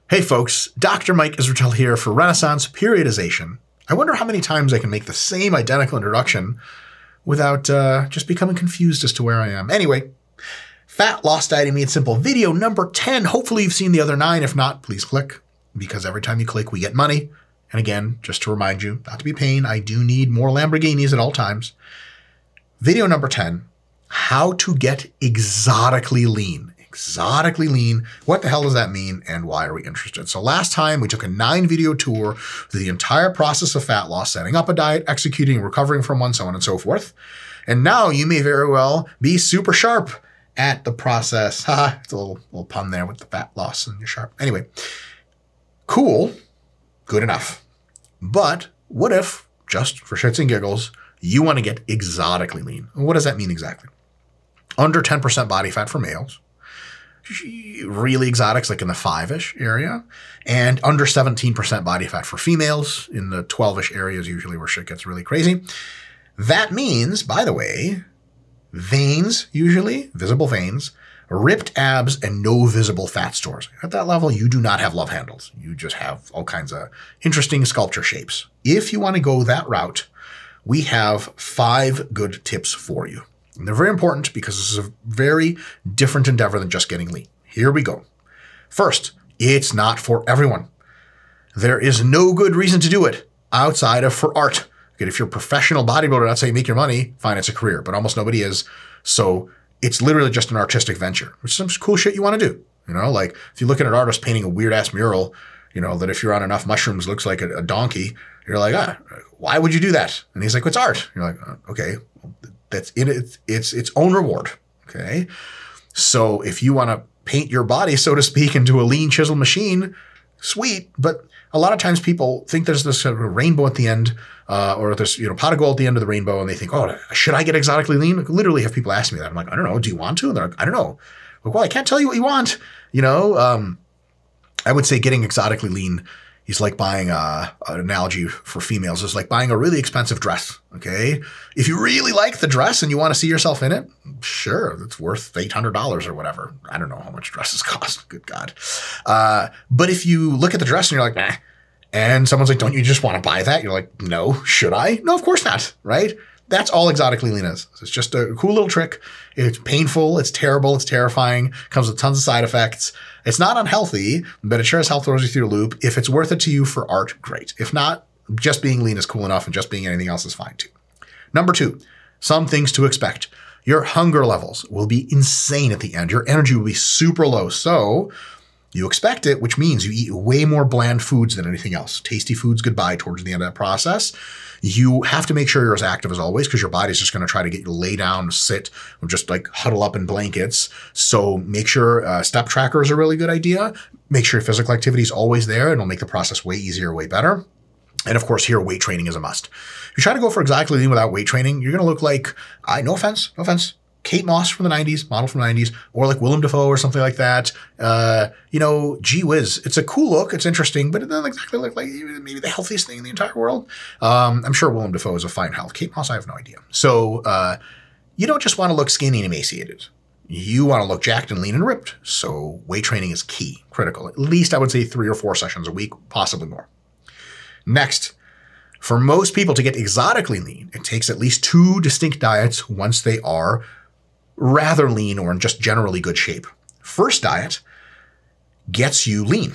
Hey folks, Dr. Mike Israel here for Renaissance Periodization. I wonder how many times I can make the same identical introduction without just becoming confused as to where I am. Anyway, Fat Loss Dieting Made Simple video number 10. Hopefully you've seen the other 9. If not, please click, because every time you click, we get money. And again, just to remind you, not to be a pain, I do need more Lamborghinis at all times. Video number 10, how to get exotically lean. Exotically lean. What the hell does that mean and why are we interested? So last time we took a 9-video tour through the entire process of fat loss, setting up a diet, executing, recovering from one, so on and so forth. And now you may very well be super sharp at the process. Haha, it's a little pun there with the fat loss and you're sharp. Anyway, cool, good enough. But what if, just for shits and giggles, you want to get exotically lean? What does that mean exactly? Under 10% body fat for males. Really exotics, like in the 5-ish area, and under 17% body fat for females, in the 12-ish areas usually where shit gets really crazy. That means, by the way, veins, usually, visible veins, ripped abs, and no visible fat stores. At that level, you do not have love handles. You just have all kinds of interesting sculpture shapes. If you want to go that route, we have 5 good tips for you. And they're very important because this is a very different endeavor than just getting lean. Here we go. First, it's not for everyone. There is no good reason to do it outside of for art. Okay, if you're a professional bodybuilder, that's how you make your money, fine, it's a career, but almost nobody is. So it's literally just an artistic venture, which is some cool shit you want to do. You know, like if you look at an artist painting a weird ass mural, you know, that if you're on enough mushrooms looks like a donkey, you're like, why would you do that? And he's like, it's art. You're like, okay. That's its own reward, okay? So if you want to paint your body, so to speak, into a lean chisel machine, sweet. But a lot of times people think there's this sort of rainbow at the end, or this pot of gold at the end of the rainbow, and they think, oh, should I get exotically lean? Like, literally have people ask me that. I'm like, I don't know. Do you want to? And they're like, I don't know. Like, well, I can't tell you what you want. You know, I would say getting exotically lean is like buying an analogy for females is like buying a really expensive dress, okay? If you really like the dress and you want to see yourself in it, sure, it's worth $800 or whatever. I don't know how much dresses cost, good God. But if you look at the dress and you're like, nah, and someone's like, don't you just want to buy that? You're like, no, should I? No, of course not, right? That's all exotically lean is. It's just a cool little trick. It's painful, it's terrible, it's terrifying, comes with tons of side effects. It's not unhealthy, but it sure as hell throws you through the loop. If it's worth it to you for art, great. If not, just being lean is cool enough and just being anything else is fine too. Number 2, some things to expect. Your hunger levels will be insane at the end. Your energy will be super low. So you expect it, which means you eat way more bland foods than anything else. Tasty foods goodbye towards the end of that process. You have to make sure you're as active as always because your body's just going to try to get you to lay down, sit, or just like huddle up in blankets. So make sure step tracker is a really good idea. Make sure your physical activity is always there. It'll make the process way easier, way better. And of course, here, weight training is a must. If you try to go for exotically lean without weight training, you're going to look like, no offense, Kate Moss from the 90s, model from the 90s, or like Willem Dafoe or something like that. Gee whiz, it's a cool look. It's interesting, but it doesn't exactly look like maybe the healthiest thing in the entire world. I'm sure Willem Dafoe is a fine health. Kate Moss, I have no idea. So you don't just want to look skinny and emaciated. You want to look jacked and lean and ripped. So weight training is key, critical. At least I would say 3 or 4 sessions a week, possibly more. Next, for most people to get exotically lean, it takes at least 2 distinct diets once they are rather lean or in just generally good shape. First diet gets you lean,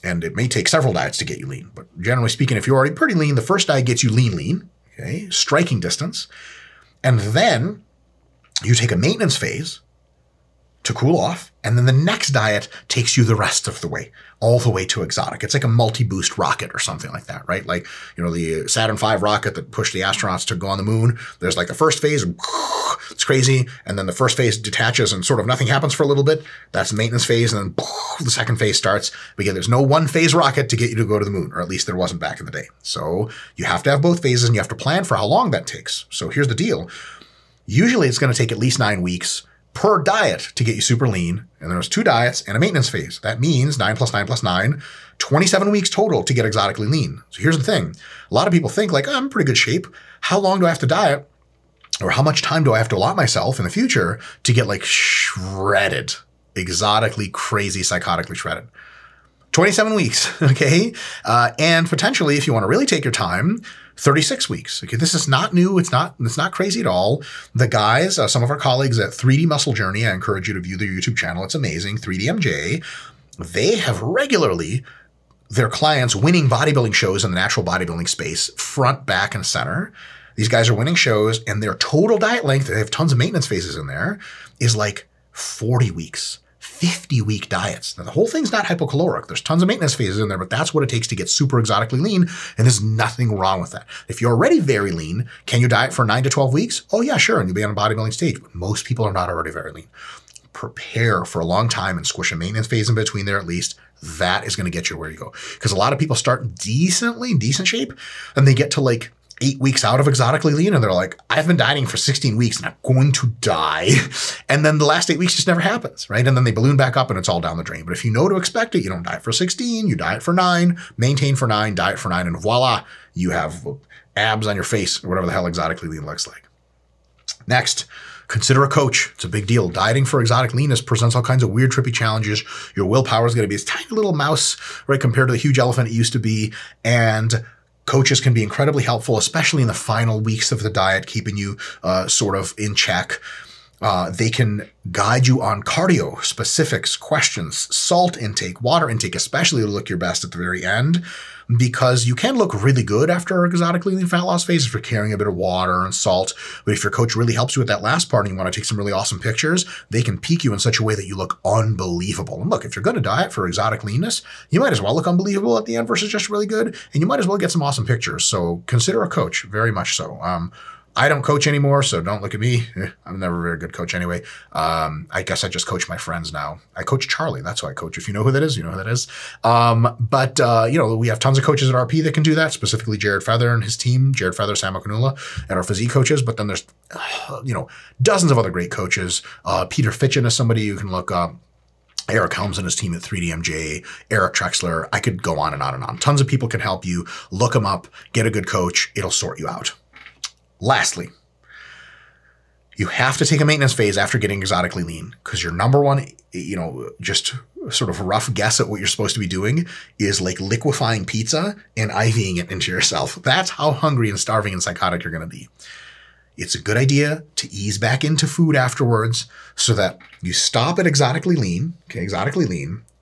and it may take several diets to get you lean, but generally speaking, if you're already pretty lean, the first diet gets you lean, okay, striking distance, and then you take a maintenance phase to cool off, and then the next diet takes you the rest of the way, all the way to exotic. It's like a multi-boost rocket or something like that, right? Like, the Saturn V rocket that pushed the astronauts to go on the moon. There's like the first phase, it's crazy, and then the first phase detaches and sort of nothing happens for a little bit. That's the maintenance phase, and then the second phase starts. But again, there's no one-phase rocket to get you to go to the moon, or at least there wasn't back in the day. So you have to have both phases, and you have to plan for how long that takes. So here's the deal. Usually it's going to take at least 9 weeks per diet to get you super lean. And there's 2 diets and a maintenance phase. That means 9 plus 9 plus 9, 27 weeks total to get exotically lean. So here's the thing. A lot of people think like, I'm in pretty good shape. How long do I have to diet? Or how much time do I have to allot myself in the future to get like shredded, exotically crazy, psychotically shredded? 27 weeks, okay? And potentially, if you want to really take your time, 36 weeks. Okay, this is not new. It's not crazy at all. The guys, some of our colleagues at 3D Muscle Journey, I encourage you to view their YouTube channel. It's amazing. 3DMJ. They have regularly their clients winning bodybuilding shows in the natural bodybuilding space, front, back, and center. These guys are winning shows, and their total diet length, they have tons of maintenance phases in there, is like 40 weeks. 50-week diets. Now, the whole thing's not hypocaloric. There's tons of maintenance phases in there, but that's what it takes to get super exotically lean, and there's nothing wrong with that. If you're already very lean, can you diet for 9 to 12 weeks? Oh, yeah, sure, and you'll be on a bodybuilding stage, but most people are not already very lean. Prepare for a long time and squish a maintenance phase in between there at least. That is going to get you where you go. Because a lot of people start in decent shape, and they get to like 8 weeks out of exotically lean, and they're like, I've been dieting for 16 weeks and I'm going to die. And then the last 8 weeks just never happens, right? And then they balloon back up and it's all down the drain. But if you know to expect it, you don't diet for 16, you diet for 9, maintain for 9, diet for 9, and voila, you have abs on your face or whatever the hell exotically lean looks like. Next, consider a coach. It's a big deal. Dieting for exotic leanness presents all kinds of weird, trippy challenges. Your willpower is going to be this tiny little mouse, right, compared to the huge elephant it used to be. And coaches can be incredibly helpful, especially in the final weeks of the diet, keeping you sort of in check. They can guide you on cardio, specifics, questions, salt intake, water intake, especially to look your best at the very end, because you can look really good after exotically lean fat loss phase if you're carrying a bit of water and salt. But if your coach really helps you with that last part and you want to take some really awesome pictures, they can peak you in such a way that you look unbelievable. And look, if you're going to diet for exotic leanness, you might as well look unbelievable at the end versus just really good, and you might as well get some awesome pictures. So consider a coach, very much so. I don't coach anymore, so don't look at me. I'm never a very good coach anyway. I guess I just coach my friends now. I coach Charlie. That's who I coach. If you know who that is, you know who that is. You know, we have tons of coaches at RP that can do that, specifically Jared Feather and his team, Jared Feather, Sam Okanula, and our physique coaches. But then there's, you know, dozens of other great coaches. Peter Fitchin is somebody you can look up. Eric Helms and his team at 3DMJ, Eric Trexler. I could go on and on and on. Tons of people can help you. Look them up. Get a good coach. It'll sort you out. Lastly, you have to take a maintenance phase after getting exotically lean, because your number one, you know, just sort of rough guess at what you're supposed to be doing is like liquefying pizza and IVing it into yourself. That's how hungry and starving and psychotic you're going to be. It's a good idea to ease back into food afterwards so that you stop at exotically lean,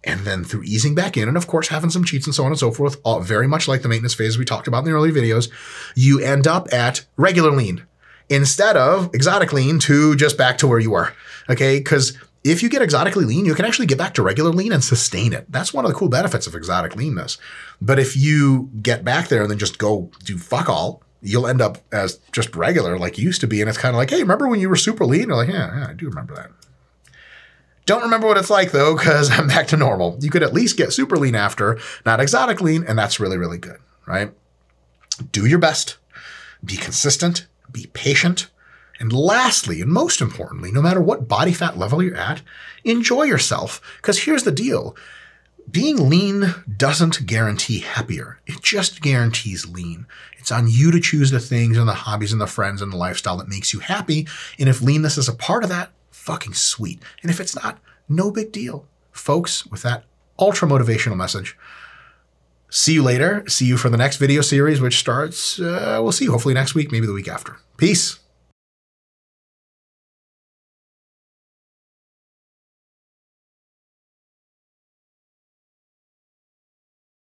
and then through easing back in, and of course having some cheats and so on and so forth, all very much like the maintenance phase we talked about in the early videos, you end up at regular lean instead of exotic lean to just back to where you were, okay? Because if you get exotically lean, you can actually get back to regular lean and sustain it. That's one of the cool benefits of exotic leanness. But if you get back there and then just go do fuck all, you'll end up as just regular like you used to be. And it's kind of like, hey, remember when you were super lean? You're like, yeah, I do remember that. Don't remember what it's like, though, because I'm back to normal. You could at least get super lean after, not exotic lean, and that's really, really good, right? Do your best. Be consistent. Be patient. And lastly, and most importantly, no matter what body fat level you're at, enjoy yourself. Because here's the deal. Being lean doesn't guarantee happier. It just guarantees lean. It's on you to choose the things and the hobbies and the friends and the lifestyle that makes you happy. And if leanness is a part of that, fucking sweet. And if it's not, no big deal. Folks, with that ultra motivational message, see you later. See you for the next video series, which starts, we'll see you hopefully next week, maybe the week after. Peace.